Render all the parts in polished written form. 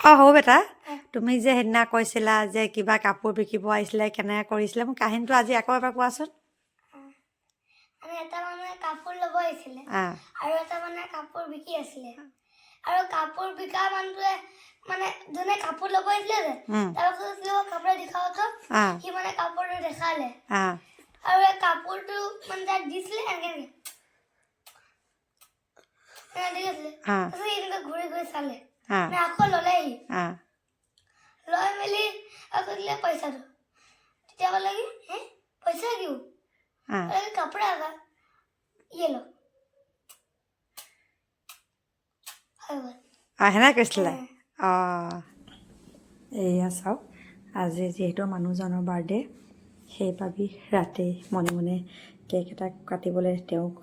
হ'ব বেটা তুমি যে সেইদিনা কৈছিলা যে কিবা কাপোৰ বিকিব আহিছিলে কেনেকৈ কৰিছিলে মোক কাহিনীটো আজি আকৌ এবাৰ কোৱাচোন মানে এটা মানুহে কাপোৰ ল'ব আহিছিলে আৰু এটা মানুহে কাপোৰ বিকি আছিলে আৰু কাপোৰ বিকা মানুহটোৱে মানে যোনে কাপোৰ ল'ব আহিছিলে যে তাৰপিছত কাপোৰ দেখাওঁতো সি মানে কাপোৰটো দেখালে আৰু এই কাপোৰটো মানে তাক দিছিলে এনেকৈ ঘূৰি ঘূৰি চালে আকৌ ল'লেহি লৈ মেলি আকৌ দিলে পইচাটো তেতিয়া ক'লে কি হে পইচা কিয় कपड़ा का ये लो সেনে কৈছিলে এয়া চাওক আজি যিহেতু মানুহজনৰ বাৰ্থডে সেইবাবে ৰাতি মনে মনে কেক এটা কাটিবলৈ তেওঁক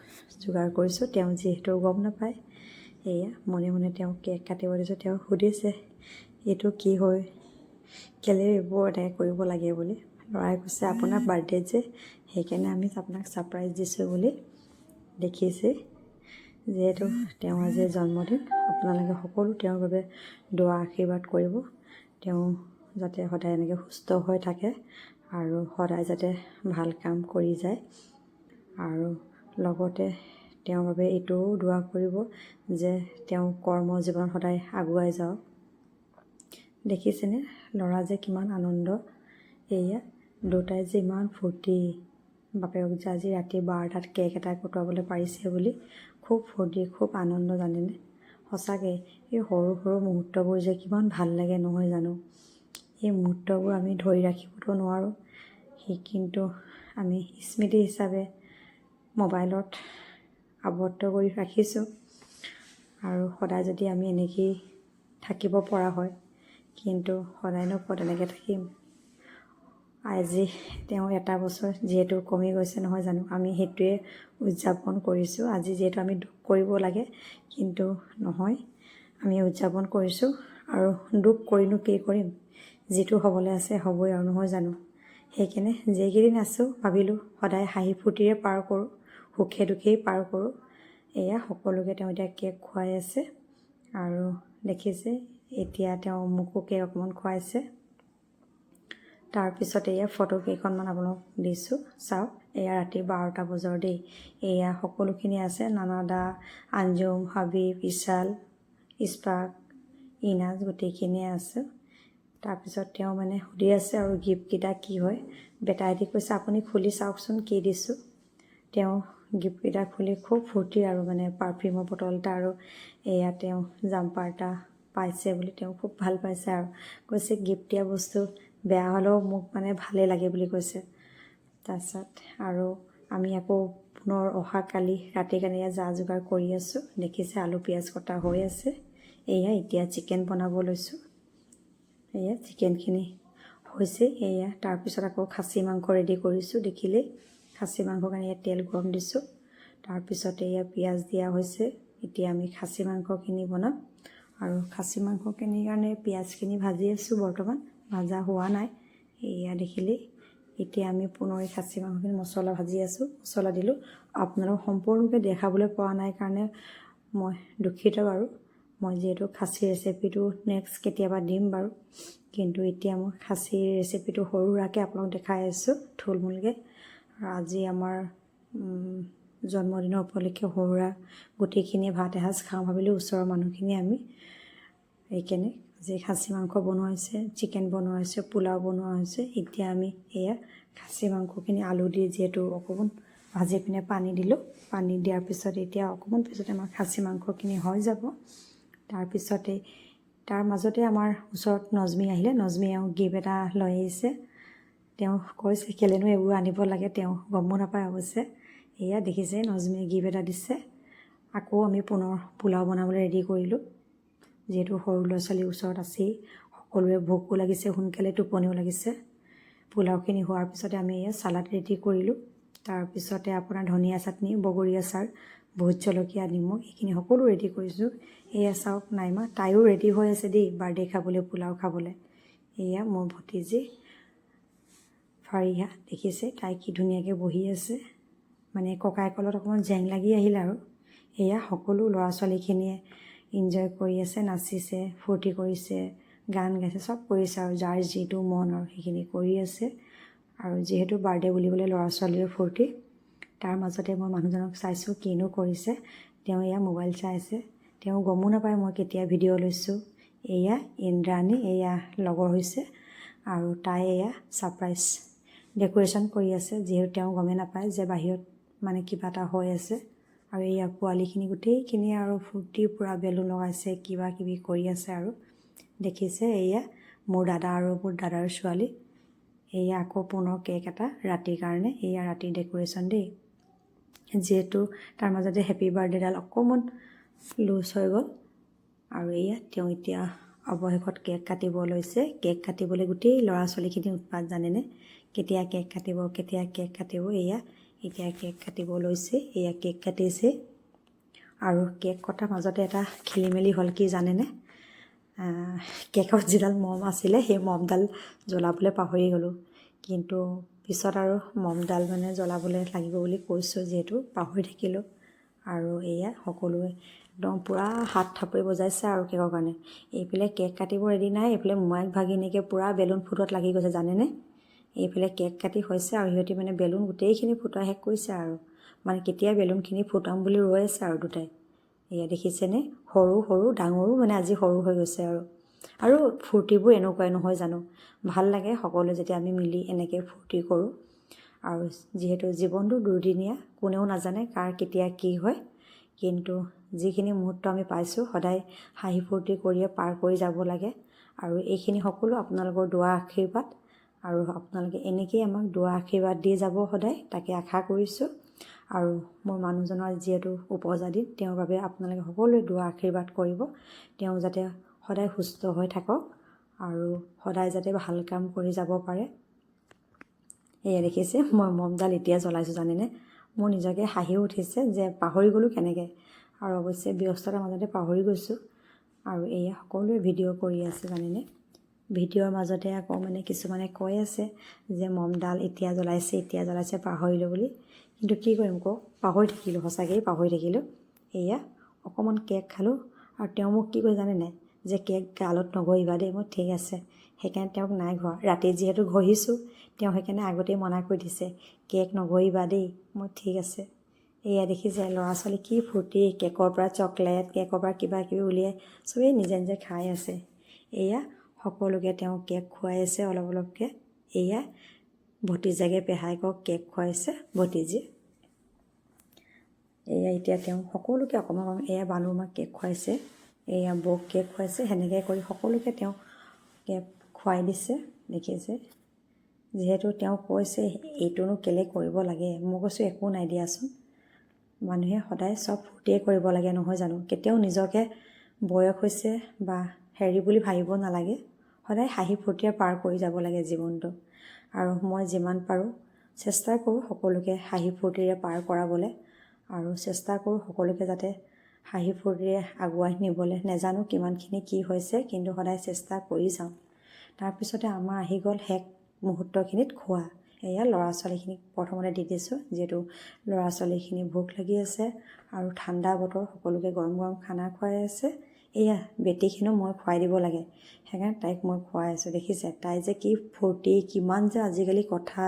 যোগাৰ কৰিছোঁ তেওঁ যিহেতু গম নাপায় এয়া মনে মনে তেওঁক কেক কাটিব দিছোঁ তেওঁ সুধিছে এইটো কি হয় কেলৈ এইবোৰ এনেকৈ কৰিব লাগে বুলি ল'ৰাই কৈছে আপোনাৰ বাৰ্থডে যে সেইকাৰণে আমি আপোনাক ছাৰপ্ৰাইজ দিছোঁ বুলি দেখিছে যিহেতু তেওঁ আজি জন্মদিন আপোনালোকে সকলো তেওঁৰ বাবে দোৱা আশীৰ্বাদ কৰিব তেওঁ যাতে সদায় এনেকৈ সুস্থ হৈ থাকে আৰু সদায় যাতে ভাল কাম কৰি যায় আৰু লগতে তেওঁৰ বাবে এইটোও দোৱা কৰিব যে তেওঁ কৰ্ম জীৱন সদায় আগুৱাই যাওক দেখিছেনে ল'ৰা যে কিমান আনন্দ এয়া দুটাই যে ইমান ফূৰ্তি বাপেকক যে আজি ৰাতি 12টাত কেক এটা কটাবলৈ পাৰিছে বুলি খুব ফূৰ্তি খুব আনন্দ জানেনে সঁচাকৈ এই সৰু সৰু মুহূৰ্তবোৰ যে কিমান ভাল লাগে নহয় জানো এই মুহূৰ্তবোৰ আমি ধৰি ৰাখিবতো নোৱাৰোঁ কিন্তু আমি স্মৃতি হিচাপে মোবাইলত আবদ্ধ কৰি ৰাখিছোঁ আৰু সদায় যদি আমি এনেকৈয়ে থাকিব পৰা হয় কিন্তু সদায়নো ক'ত এনেকৈ থাকিম আজি তেওঁ এটা বছৰ যিহেতু কমি গৈছে নহয় জানো আমি সেইটোৱে উদযাপন কৰিছোঁ আজি যিহেতু আমি দুখ কৰিব লাগে কিন্তু নহয় আমি উদযাপন কৰিছোঁ আৰু দুখ কৰিনো কি কৰিম যিটো হ'বলৈ আছে হ'বই আৰু নহয় জানো সেইকাৰণে যিকেইদিন আছোঁ ভাবিলোঁ সদায় হাঁহি ফূৰ্তিৰে পাৰ কৰোঁ সুখে দুখেই পাৰ কৰোঁ এয়া সকলোকে তেওঁ এতিয়া কেক খুৱাই আছে আৰু দেখিছে এতিয়া তেওঁ মোকো কেক অকণমান খুৱাইছে তাৰপিছত এয়া ফটো কেইখনমান আপোনাক দিছোঁ চাওক এয়া ৰাতি 12টা বজাৰ দেই এয়া সকলোখিনি আছে নানাদা আঞ্জুম হাবিব ইছাল ইস্পাক ইনাজ গোটেইখিনিয়ে আছে তাৰপিছত তেওঁ মানে সুধি আছে আৰু গিফ্টকেইটা কি হয় বেটাইদি কৈছে আপুনি খুলি চাওকচোন কি দিছোঁ তেওঁ গিফ্টকেইটা খুলি খুব ফূৰ্তি আৰু মানে পাৰফিউমৰ বটল এটা আৰু এয়া তেওঁ জাম্পাৰ এটা পাইছে বুলি তেওঁ খুব ভাল পাইছে আৰু কৈছে গিফ্ট দিয়া বস্তু বেয়া হ'লেও মোক মানে ভালেই লাগে বুলি কৈছে তাৰপিছত আৰু আমি আকৌ পুনৰ অহা কালি ৰাতিৰ কাৰণে এয়া যা যোগাৰ কৰি আছোঁ দেখিছে আলু পিঁয়াজ কটা হৈ আছে এয়া এতিয়া চিকেন বনাব লৈছোঁ এয়া চিকেনখিনি হৈছে এয়া তাৰপিছত আকৌ খাচী মাংস ৰেডি কৰিছোঁ দেখিলেই খাচী মাংসৰ কাৰণে ইয়াত তেল গৰম দিছোঁ তাৰপিছত এয়া পিঁয়াজ দিয়া হৈছে এতিয়া আমি খাচী মাংসখিনি বনাম আৰু খাচী মাংসখিনিৰ কাৰণে পিঁয়াজখিনি ভাজি আছোঁ বৰ্তমান ভাজা হোৱা নাই এয়া দেখিলেই এতিয়া আমি পুনৰ এই খাচী মাংসখিনি মছলা ভাজি আছোঁ মছলা দিলোঁ আপোনালোক সম্পূৰ্ণকৈ দেখাবলৈ পোৱা নাই কাৰণে মই দুখিত বাৰু মই যিহেতু খাচী ৰেচিপিটো নেক্সট কেতিয়াবা দিম বাৰু কিন্তু এতিয়া মই খাচীৰ ৰেচিপিটো সৰু সুৰাকৈ আপোনালোক দেখাই আছোঁ থুলমূলকৈ আৰু আজি আমাৰ জন্মদিনৰ উপলক্ষে সৰু সুৰা গোটেইখিনিয়ে ভাত এসাঁজ খাওঁ ভাবিলোঁ ওচৰৰ মানুহখিনি আমি এইকাৰণে আজি খাচী মাংস বনোৱা হৈছে চিকেন বনোৱা হৈছে পোলাও বনোৱা হৈছে এতিয়া আমি এয়া খাচী মাংসখিনি আলু দি যিহেতু অকণমান ভাজি পিনে পানী দিলোঁ পানী দিয়াৰ পিছত এতিয়া অকণমান পিছতে আমাৰ খাচী মাংসখিনি হৈ যাব তাৰপিছতে তাৰ মাজতে আমাৰ ওচৰত নজমি আহিলে নজমিয়েও গিফ্ট এটা লৈ আহিছে তেওঁ কৈছে কেলেনো এইবোৰ আনিব লাগে তেওঁ গমো নাপায় অৱশ্যে এয়া দেখিছে নজমিয়ে গিফ্ট এটা দিছে আকৌ আমি পুনৰ পোলাও বনাবলৈ ৰেডি কৰিলোঁ যিহেতু সৰু ল'ৰা ছোৱালীৰ ওচৰত আছেই সকলোৰে ভোকো লাগিছে সোনকালে টোপনিও লাগিছে পোলাওখিনি হোৱাৰ পিছতে আমি এয়া চালাড ৰেডি কৰিলোঁ তাৰপিছতে আপোনাৰ ধনিয়া চাটনি বগৰী আচাৰ ভোট জলকীয়া নিমখ এইখিনি সকলো ৰেডি কৰিছোঁ এয়া চাওক নাইমা তাইও ৰেডি হৈ আছে দেই বাৰ্থডে খাবলৈ পোলাও খাবলৈ এয়া মোৰ ভতিজী ফাৰিহা দেখিছে তাই কি ধুনীয়াকৈ বহি আছে মানে ককাইকলত অকণমান জেং লাগি আহিল আৰু এয়া সকলো ল'ৰা ছোৱালীখিনিয়ে এনজয় কৰি আছে নাচিছে ফূৰ্তি কৰিছে গান গাইছে, চব কৰিছে আৰু যাৰ যিটো মন আৰু সেইখিনি কৰি আছে। আৰু যিহেতু বাৰ্থডে বুলিবলৈ ল'ৰা ছোৱালীৰ ফূৰ্তি, তাৰ মাজতে মই মানুহজনক চাইছোঁ কিনো কৰিছে। তেওঁ এয়া মোবাইল চাই আছে, তেওঁ গমো নাপায় মই কেতিয়া ভিডিঅ' লৈছোঁ। এয়া ইন্দ্ৰাণী, এয়া লগৰ হৈছে আৰু তাই এয়া ছাৰপ্ৰাইজ ডেক'ৰেশ্যন কৰি আছে, যিহেতু তেওঁ গমেই নাপায় যে বাহিৰত মানে কিবা এটা হৈ আছে। আৰু এয়া পোৱালিখিনি গোটেইখিনি আৰু ফূৰ্তি পূৰা বেলুন লগাইছে, কিবা কিবি কৰি আছে আৰু দেখিছে। এয়া মোৰ দাদা আৰু মোৰ দাদাৰ ছোৱালী। এয়া আকৌ পুনৰ কেক এটা ৰাতিৰ কাৰণে, এয়া ৰাতিৰ ডেক'ৰেশ্যন দেই। যিহেতু তাৰ মাজতে হেপী বাৰ্থডেডাল অকণমান লুজ হৈ গ'ল। আৰু এয়া তেওঁ এতিয়া অৱশেষত কেক কাটিব লৈছে। কেক কাটিবলৈ গোটেই ল'ৰা ছোৱালীখিনি উৎপাত জানেনে, কেতিয়া কেক কাটিব, কেতিয়া কেক কাটিব। এয়া এতিয়া কেক কাটিব লৈছে, এয়া কেক কাটিছে। আৰু কেক কটাৰ মাজতে এটা খেলি মেলি হ'ল, কি জানেনে, কেকত যিডাল মম আছিলে সেই মমডাল জ্বলাবলৈ পাহৰি গ'লোঁ। কিন্তু পিছত আৰু মমডাল মানে জ্বলাবলৈ লাগিব বুলি কৈছোঁ, যিহেতু পাহৰি থাকিলোঁ। আৰু এয়া সকলোৱে একদম পূৰা হাত থাপৰি বজাইছে আৰু কেকৰ কাৰণে। এইফালে কেক কাটিব ৰেডি নাই, এইফালে মোমাইক ভাগিনীকে পূৰা বেলুন ফুটোৱাত লাগি গৈছে জানেনে। এইফালে কেক কাটি হৈছে আৰু সিহঁতি মানে বেলুন গোটেইখিনি ফুটোৱা শেষ কৰিছে আৰু মানে কেতিয়া বেলুনখিনি ফুটাম বুলি ৰৈ আছে আৰু দুটাই। এয়া দেখিছেনে, সৰু সৰু ডাঙৰো মানে আজি সৰু হৈ গৈছে। আৰু ফূৰ্তিবোৰ এনেকুৱাই নহয় জানো, ভাল লাগে সকলোৱে যেতিয়া আমি মিলি এনেকৈ ফূৰ্তি কৰোঁ। আৰু যিহেতু জীৱনটো দুদিনীয়া, কোনেও নাজানে কাৰ কেতিয়া কি হয়, কিন্তু যিখিনি মুহূৰ্ত আমি পাইছোঁ সদায় হাঁহি ফূৰ্তি কৰিয়ে পাৰ কৰি যাব লাগে। আৰু এইখিনি সকলো আপোনালোকৰ দুৱা আশীৰ্বাদ, আৰু আপোনালোকে এনেকৈয়ে আমাক দুৱা আশীৰ্বাদ দি যাব সদায়, তাকে আশা কৰিছোঁ। আৰু মোৰ মানুহজনৰ যিহেতু উপজা দিন, তেওঁৰ বাবে আপোনালোকে সকলোৱে দুৱা আশীৰ্বাদ কৰিব, তেওঁ যাতে সদায় সুস্থ হৈ থাকক আৰু সদায় যাতে ভাল কাম কৰি যাব পাৰে। এয়া দেখিছে, মই মমডাল এতিয়া জ্বলাইছোঁ জানেনে। মোৰ নিজকে হাঁহিও উঠিছে যে পাহৰি গ'লোঁ কেনেকৈ, আৰু অৱশ্যে ব্যস্ততাৰ মাজতে পাহৰি গৈছোঁ। আৰু এয়া সকলোৱে ভিডিঅ' কৰি আছে জানেনে। ভিডিঅ'ৰ মাজতে আকৌ মানে কিছুমানে কৈ আছে যে মমডাল এতিয়া জ্বলাইছে পাহৰিলোঁ বুলি। কিন্তু কি কৰিম কওক, পাহৰি থাকিলোঁ, সঁচাকৈয়ে পাহৰি থাকিলোঁ। এয়া অকণমান কেক খালোঁ আৰু তেওঁ মোক কি কৰি জানে নাই, যে কেক গালত নঘঁহিবা দেই। মই ঠিক আছে, সেইকাৰণে তেওঁক নাই ঘঁহা। ৰাতি যিহেতু ঘঁহিছোঁ, তেওঁ সেইকাৰণে আগতেই মনা কৰি দিছে, কেক নঘঁহিবা দেই। মই ঠিক আছে। এয়া দেখিছে ল'ৰা ছোৱালী কি ফূৰ্তি, কেকৰ পৰা চকলেট, কেকৰ পৰা কিবা কিবি উলিয়াই চবেই নিজে নিজে খাই আছে। এয়া সকলোকে তেওঁ কেক খুৱাই আছে অলপ অলপকৈ। এয়া ভতিজাকে পেহাইকক কেক খুৱাইছে ভতিজী। এয়া এতিয়া তেওঁ সকলোকে অকণমান অকণমান, এয়া বানুমাক কেক খুৱাইছে, এয়া বৌক কেক খুৱাইছে, সেনেকৈ কৰি সকলোকে তেওঁ কেক খুৱাই দিছে দেখিছে। যিহেতু তেওঁ কৈছে এইটোনো কেলৈ কৰিব লাগে, মই কৈছোঁ একো নাই দিয়াচোন, মানুহে সদায় চব ফূৰ্তিয়ে কৰিব লাগে নহয় জানো। কেতিয়াও নিজকে বয়স হৈছে বা হেৰি বুলি ভাবিব নালাগে, সদায় হাঁহি ফূৰ্তিৰে পাৰ কৰি যাব লাগে জীৱনটো। আৰু মই যিমান পাৰোঁ চেষ্টা কৰোঁ সকলোকে হাঁহি ফূৰ্তিৰে পাৰ কৰাবলৈ, আৰু চেষ্টা কৰোঁ সকলোকে যাতে হাঁহি ফূৰ্তিৰে আগুৱাই নিবলৈ। নেজানো কিমানখিনি কি হৈছে, কিন্তু সদায় চেষ্টা কৰি যাওঁ। তাৰপিছতে আমাৰ আহি গ'ল শেষ মুহূৰ্তখিনিত খোৱা। এয়া ল'ৰা ছোৱালীখিনিক প্ৰথমতে দি দিছোঁ, যিহেতু ল'ৰা ছোৱালীখিনি ভোক লাগি আছে আৰু ঠাণ্ডা বতৰ, সকলোকে গৰম গৰম খানা খুৱাই আছে। এয়া বেটীখিনিও মই খুৱাই দিব লাগে, সেইকাৰণে তাইক মই খুৱাই আছোঁ। দেখিছে তাই যে কি ফূৰ্তি, কিমান যে আজিকালি কথা,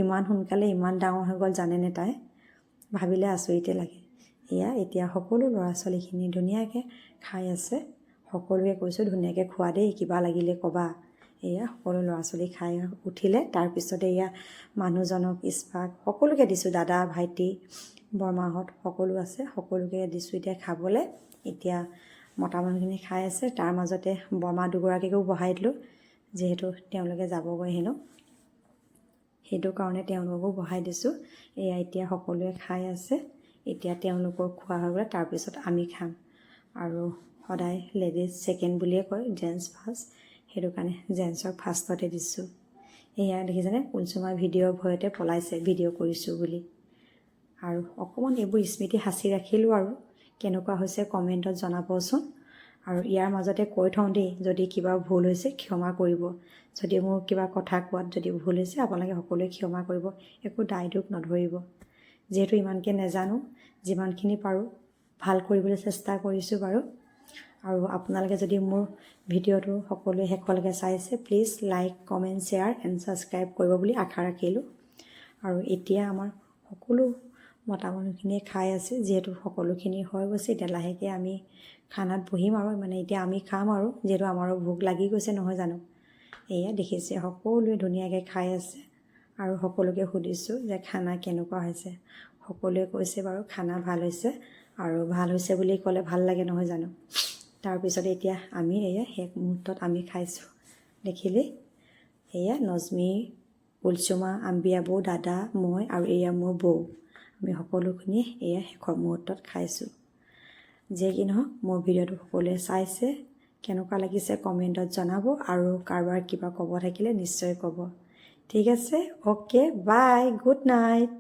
ইমান সোনকালে ইমান ডাঙৰ হৈ গ'ল জানেনে তাই, ভাবিলে আচৰিতে লাগে। এয়া এতিয়া সকলো ল'ৰা ছোৱালীখিনি ধুনীয়াকৈ খাই আছে। সকলোৱে কৈছোঁ ধুনীয়াকৈ খোৱা দেই, কিবা লাগিলে ক'বা। এয়া সকলো ল'ৰা ছোৱালী খাই উঠিলে। তাৰপিছতে এয়া মানুহজনক, ইস্পাক সকলোকে দিছোঁ, দাদা ভাইটি বৰমাহঁত সকলো আছে, সকলোকে দিছোঁ এতিয়া খাবলৈ। এতিয়া মতা মানুহখিনি খাই আছে, তাৰ মাজতে বৰমা দুগৰাকীকো বহাই দিলোঁ, যিহেতু তেওঁলোকে যাবগৈ হেনো, সেইটো কাৰণে তেওঁলোককো বহাই দিছোঁ। এয়া এতিয়া সকলোৱে খাই আছে। এতিয়া তেওঁলোকৰ খোৱা হৈ গ'লে তাৰপিছত আমি খাম। আৰু সদায় লেডিজ ছেকেণ্ড বুলিয়ে কয়, জেণ্টছ ফাৰ্ষ্ট, সেইটো কাৰণে জেণ্টছক ফাৰ্ষ্টতে দিছোঁ। এয়া দেখিছেনে, কুলচুমা ভিডিঅ'ৰ ভয়তে পলাইছে ভিডিঅ' কৰিছোঁ বুলি। আৰু অকণমান এইবোৰ স্মৃতি সাঁচি ৰাখিলোঁ, আৰু কেনেকুৱা হৈছে কমেণ্টত জনাবচোন। আৰু ইয়াৰ মাজতে কৈ থওঁ দেই, যদি কিবা ভুল হৈছে ক্ষমা কৰিব, যদি মোৰ কিবা কথা কোৱাত যদি ভুল হৈছে আপোনালোকে সকলোৱে ক্ষমা কৰিব, একো দায় দোষ নধৰিব। যিহেতু ইমানকৈ নেজানো, যিমানখিনি পাৰোঁ ভাল কৰিবলৈ চেষ্টা কৰিছোঁ বাৰু। আৰু আপোনালোকে যদি মোৰ ভিডিঅ'টো সকলোৱে শেষলৈকে চাইছে please like comment share and subscribe কৰিব বুলি আশা ৰাখিলোঁ। আৰু এতিয়া আমাৰ সকলো মতা মানুহখিনিয়ে খাই আছে, যিহেতু সকলোখিনি হৈ গৈছে এতিয়া লাহেকৈ আমি খানাত বহিম আৰু মানে এতিয়া আমি খাম আৰু যিহেতু আমাৰো ভোক লাগি গৈছে নহয় জানো। এয়া দেখিছে সকলোৱে ধুনীয়াকৈ খাই আছে আৰু সকলোকে সুধিছোঁ যে খানা কেনেকুৱা হৈছে। সকলোৱে কৈছে বাৰু খানা ভাল হৈছে, আৰু ভাল হৈছে বুলি ক'লে ভাল লাগে নহয় জানো। তাৰপিছত এতিয়া আমি এয়া শেষ মুহূৰ্তত আমি খাইছোঁ দেখিলেই। এয়া নজমি, কুলচুমা, আম্বিয়া বৌ, দাদা, মই আৰু এয়া মোৰ বৌ, আমি সকলোখিনিয়ে এয়া শেষৰ মুহূৰ্তত খাইছোঁ। যে কি নহওক মোৰ ভিডিঅ'টো সকলোৱে চাইছে, কেনেকুৱা লাগিছে কমেণ্টত জনাব, আৰু কাৰোবাৰ কিবা ক'ব থাকিলে নিশ্চয় ক'ব। ঠিক আছে, অ'কে, বাই, গুড নাইট।